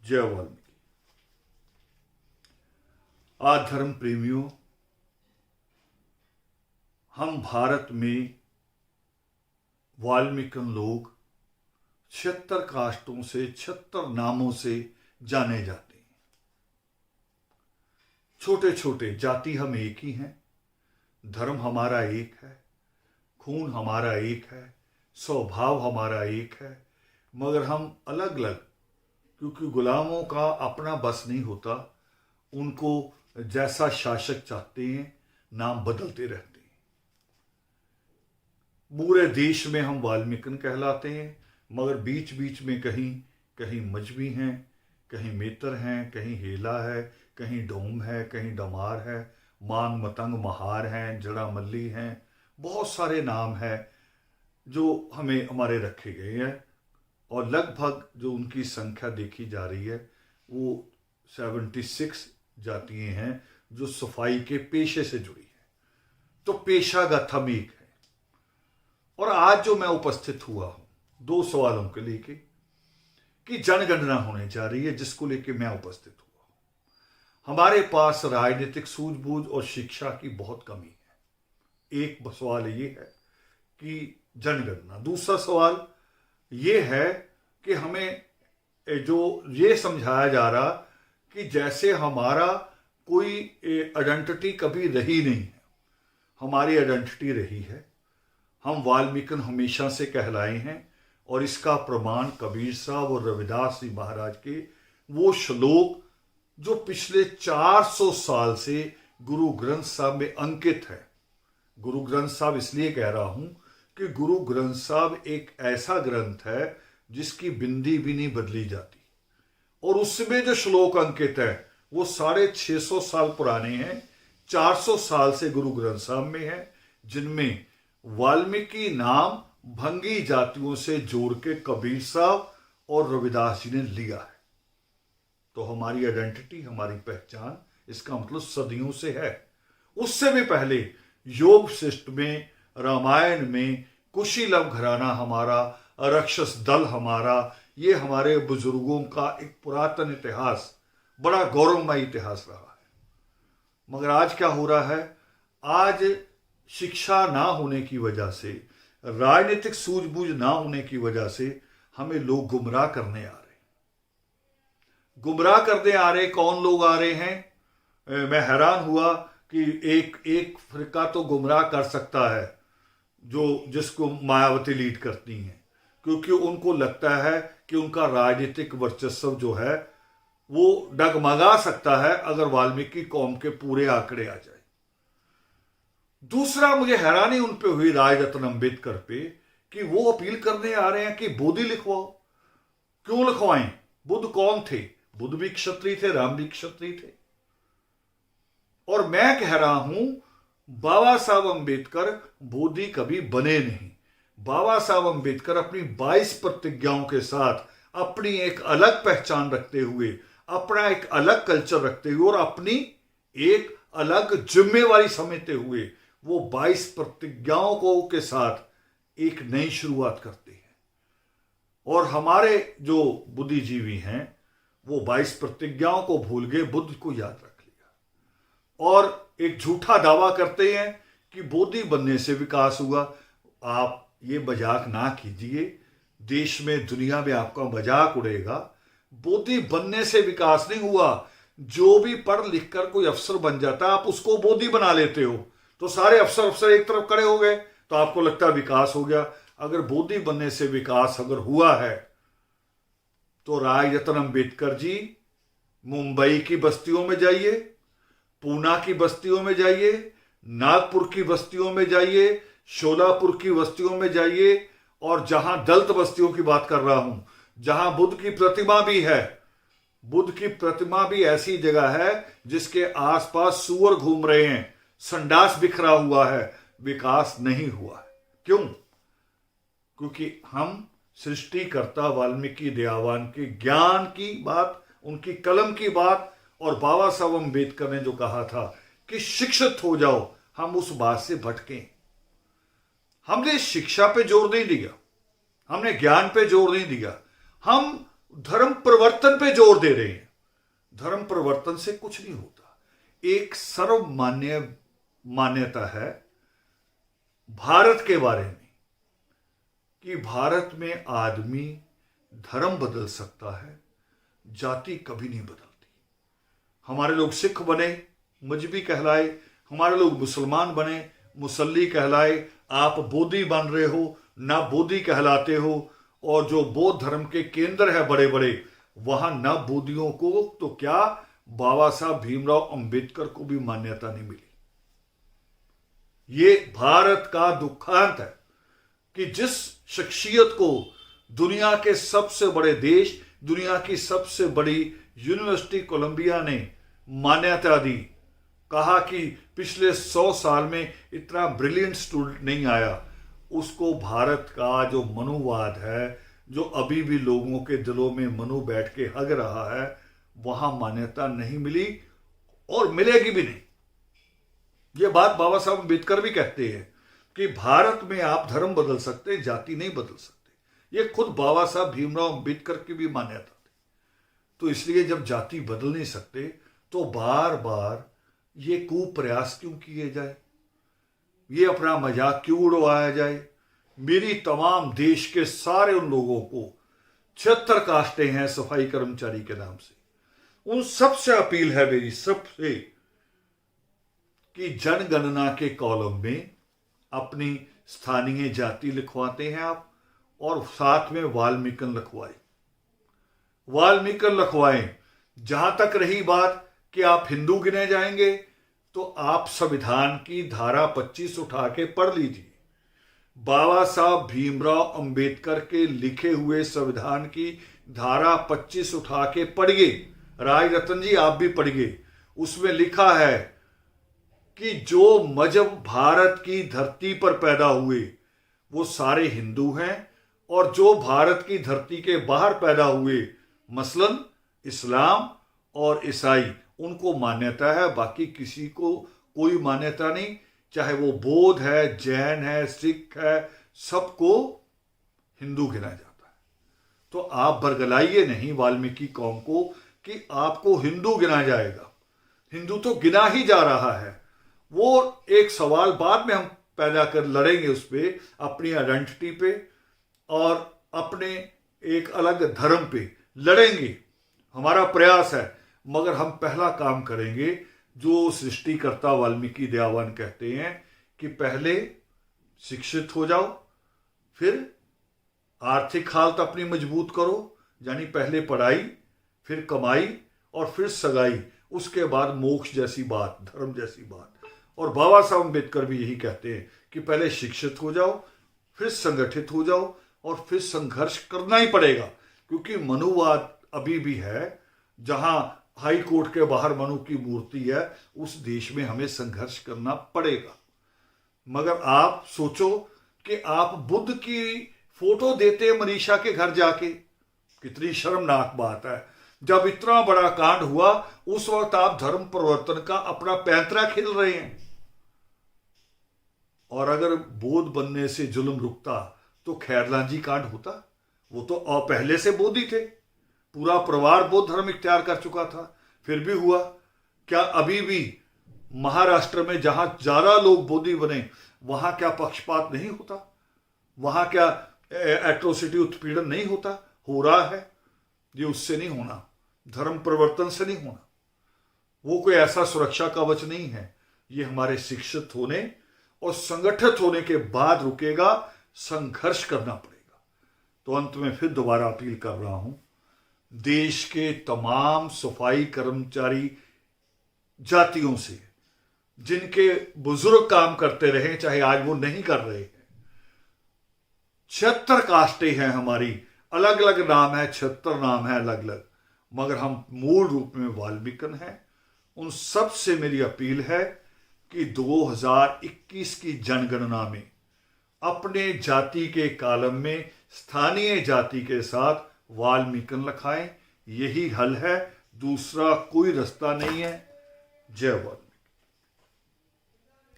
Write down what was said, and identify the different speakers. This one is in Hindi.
Speaker 1: जय वाल्मीकि। आज धर्म प्रेमियों, हम भारत में वाल्मीकन लोग 76 कास्टों से 76 नामों से जाने जाते हैं। छोटे छोटे जाति हम एक ही हैं, धर्म हमारा एक है, खून हमारा एक है, स्वभाव हमारा एक है, मगर हम अलग अलग, क्योंकि गुलामों का अपना बस नहीं होता। उनको जैसा शासक चाहते हैं नाम बदलते रहते हैं। पूरे देश में हम वाल्मीकन कहलाते हैं, मगर बीच बीच में कहीं कहीं मजबी हैं, कहीं मेतर हैं, कहीं हेला है, कहीं डोम है, कहीं डमार है, मान मतंग महार हैं, जड़ा मल्ली हैं। बहुत सारे नाम हैं जो हमें हमारे रखे गए हैं, और लगभग जो उनकी संख्या देखी जा रही है वो 76 जातियां हैं जो सफाई के पेशे से जुड़ी है। तो पेशागत हम एक है। और आज जो मैं उपस्थित हुआ हूं 2 सवालों के लेके कि जनगणना होने जा रही है, जिसको लेके मैं उपस्थित हुआ हूं। हमारे पास राजनीतिक सूझबूझ और शिक्षा की बहुत कमी है। एक सवाल ये है कि जनगणना। दूसरा सवाल ये है कि हमें जो ये समझाया जा रहा कि जैसे हमारा कोई आइडेंटिटी कभी रही नहीं है। हमारी आइडेंटिटी रही है। हम वाल्मीकन हमेशा से कहलाए हैं, और इसका प्रमाण कबीर साहब और रविदास जी महाराज के वो श्लोक जो पिछले 400 साल से गुरु ग्रंथ साहब में अंकित है। गुरु ग्रंथ साहब इसलिए कह रहा हूं कि गुरु ग्रंथ साहब एक ऐसा ग्रंथ है जिसकी बिंदी भी नहीं बदली जाती, और उसमें जो श्लोक अंकित है वो 650 साल पुराने हैं। 400 साल से गुरु ग्रंथ साहब में है, जिनमें वाल्मीकि नाम भंगी जातियों से जोड़ के कबीर साहब और रविदास जी ने लिया है। तो हमारी आइडेंटिटी, हमारी पहचान, इसका मतलब सदियों से है। उससे भी पहले योग शिष्ट में, रामायण में कुशीलव घराना हमारा, राक्षस दल हमारा, ये हमारे बुजुर्गों का एक पुरातन इतिहास, बड़ा गौरवमय इतिहास रहा है। मगर आज क्या हो रहा है? आज शिक्षा ना होने की वजह से, राजनीतिक सूझबूझ ना होने की वजह से हमें लोग गुमराह करने आ रहे हैं। गुमराह करने आ रहे कौन लोग आ रहे हैं? मैं हैरान हुआ कि एक फिरका तो गुमराह कर सकता है जिसको मायावती लीड करती हैं, क्योंकि उनको लगता है कि उनका राजनीतिक वर्चस्व जो है वो डगमगा सकता है अगर वाल्मीकि कौम के पूरे आंकड़े आ जाए। दूसरा, मुझे हैरानी उन पे हुई राजरत्न अंबेडकर पे कि वो अपील करने आ रहे हैं कि बोधी लिखवाओ। क्यों लिखवाएं? बुद्ध कौन थे? बुद्ध भी क्षत्रिय थे, राम भी क्षत्रिय थे। और मैं कह रहा हूं बाबा साहब अंबेडकर बोधी कभी बने नहीं। बाबा साहब अंबेडकर अपनी 22 प्रतिज्ञाओं के साथ अपनी एक अलग पहचान रखते हुए, अपना एक अलग कल्चर रखते हुए और अपनी एक अलग जिम्मेवारी समझते हुए वो 22 प्रतिज्ञाओं को के साथ एक नई शुरुआत करते हैं। और हमारे जो बुद्धिजीवी हैं वो 22 प्रतिज्ञाओं को भूल गए, बुद्ध को याद रख लिया और एक झूठा दावा करते हैं कि बोधी बनने से विकास हुआ। आप ये मजाक ना कीजिए, देश में, दुनिया में आपका मजाक उड़ेगा। बोधी बनने से विकास नहीं हुआ। जो भी पढ़ लिख कर कोई अफसर बन जाता है, आप उसको बोधी बना लेते हो, तो सारे अफसर एक तरफ खड़े हो गए, तो आपको लगता है विकास हो गया। अगर बोधी बनने से विकास अगर हुआ है तो राजरत्न अंबेडकर जी मुंबई की बस्तियों में जाइए, पूना की बस्तियों में जाइए, नागपुर की बस्तियों में जाइए, शोलापुर की बस्तियों में जाइए, और जहां दलित बस्तियों की बात कर रहा हूं, जहां बुद्ध की प्रतिमा भी है। बुद्ध की प्रतिमा भी ऐसी जगह है जिसके आसपास सुअर घूम रहे हैं, संडास बिखरा हुआ है, विकास नहीं हुआ है। क्यों? क्योंकि हम सृष्टिकर्ता वाल्मीकि दयावान के ज्ञान की बात, उनकी कलम की बात, और बाबा साहब अंबेडकर ने जो कहा था कि शिक्षित हो जाओ, हम उस बात से भटके। हमने शिक्षा पे जोर नहीं दिया, हमने ज्ञान पे जोर नहीं दिया, हम धर्म परिवर्तन पे जोर दे रहे हैं। धर्म परिवर्तन से कुछ नहीं होता। एक सर्वमान्य मान्यता है भारत के बारे में कि भारत में आदमी धर्म बदल सकता है, जाति कभी नहीं बदलती। हमारे लोग सिख बने, मजहबी कहलाए, हमारे लोग मुसलमान बने, मुसल्ली कहलाए, आप बोधी बन रहे हो ना बोधी कहलाते हो, और जो बौद्ध धर्म के केंद्र है बड़े बड़े, वहां ना बोधियों को तो क्या बाबा साहब भीमराव अंबेडकर को भी मान्यता नहीं मिली। ये भारत का दुखांत है कि जिस शख्सियत को दुनिया के सबसे बड़े देश, दुनिया की सबसे बड़ी यूनिवर्सिटी कोलंबिया ने मान्यता दी, कहा कि पिछले 100 साल में इतना ब्रिलियंट स्टूडेंट नहीं आया, उसको भारत का जो मनुवाद है, जो अभी भी लोगों के दिलों में मनु बैठ के हग रहा है, वहां मान्यता नहीं मिली और मिलेगी भी नहीं। यह बात बाबा साहब अम्बेडकर भी कहते हैं कि भारत में आप धर्म बदल सकते, जाति नहीं बदल सकते। यह खुद बाबा साहब भीमराव अम्बेडकर की भी मान्यता थी। तो इसलिए जब जाति बदल नहीं सकते तो बार बार ये कुप्रयास क्यों किए जाए, ये अपना मजाक क्यों उड़वाया जाए। मेरी तमाम देश के सारे उन लोगों को 76 कास्टें हैं सफाई कर्मचारी के नाम से, उन सबसे अपील है मेरी सबसे कि जनगणना के कॉलम में अपनी स्थानीय जाति लिखवाते हैं आप, और साथ में वाल्मीकन लिखवाएं, वाल्मीकन लिखवाएं। जहां तक रही बात कि आप हिंदू गिने जाएंगे, तो आप संविधान की धारा 25 उठा के पढ़ लीजिए। बाबा साहब भीमराव अंबेडकर के लिखे हुए संविधान की धारा 25 उठा के पढ़िए। राय रतन जी आप भी पढ़िए। उसमें लिखा है कि जो मजहब भारत की धरती पर पैदा हुए वो सारे हिंदू हैं, और जो भारत की धरती के बाहर पैदा हुए मसलन इस्लाम और ईसाई, उनको मान्यता है, बाकी किसी को कोई मान्यता नहीं। चाहे वो बौद्ध है, जैन है, सिख है, सबको हिंदू गिना जाता है। तो आप बरगलाइए नहीं वाल्मीकि कौम को कि आपको हिंदू गिना जाएगा। हिंदू तो गिना ही जा रहा है। वो एक सवाल बाद में हम पैदा कर लड़ेंगे उस पर, अपनी आइडेंटिटी पे और अपने एक अलग धर्म पे लड़ेंगे, हमारा प्रयास है। मगर हम पहला काम करेंगे जो सृष्टिकर्ता वाल्मीकि दयावान कहते हैं कि पहले शिक्षित हो जाओ, फिर आर्थिक हालत अपनी मजबूत करो, यानी पहले पढ़ाई, फिर कमाई और फिर सगाई, उसके बाद मोक्ष जैसी बात, धर्म जैसी बात। और बाबा साहब अम्बेडकर भी यही कहते हैं कि पहले शिक्षित हो जाओ, फिर संगठित हो जाओ, और फिर संघर्ष करना ही पड़ेगा, क्योंकि मनुवाद अभी भी है। जहां हाई कोर्ट के बाहर मनु की मूर्ति है, उस देश में हमें संघर्ष करना पड़ेगा। मगर आप सोचो कि आप बुद्ध की फोटो देते हैं मनीषा के घर जाके, कितनी शर्मनाक बात है। जब इतना बड़ा कांड हुआ उस वक्त आप धर्म परिवर्तन का अपना पैंतरा खेल रहे हैं। और अगर बौद्ध बनने से जुल्म रुकता तो खैरलाल जी कांड होता। वो तो पहले से बोधी थे, पूरा परिवार बौद्ध धर्म इख्तियार कर चुका था, फिर भी हुआ। क्या अभी भी महाराष्ट्र में जहां ज्यादा लोग बोधी बने वहां क्या पक्षपात नहीं होता? वहां क्या एट्रोसिटी, उत्पीड़न नहीं होता? हो रहा है। ये उससे नहीं होना, धर्म परिवर्तन से नहीं होना। वो कोई ऐसा सुरक्षा कवच नहीं है। ये हमारे शिक्षित होने और संगठित होने के बाद रुकेगा, संघर्ष करना पड़ेगा। तो अंत में फिर दोबारा अपील कर रहा हूं, देश के तमाम सफाई कर्मचारी जातियों से, जिनके बुजुर्ग काम करते रहे, चाहे आज वो नहीं कर रहे हैं। 76 कास्टें हैं हमारी, अलग अलग नाम है, 76 नाम है अलग अलग, मगर हम मूल रूप में वाल्मीकन हैं। उन सब से मेरी अपील है कि 2021 की जनगणना में अपने जाति के कॉलम में स्थानीय जाति के साथ वाल्मीकन लिखाएं। यही हल है, दूसरा कोई रास्ता नहीं है। जय वाल्मीकि।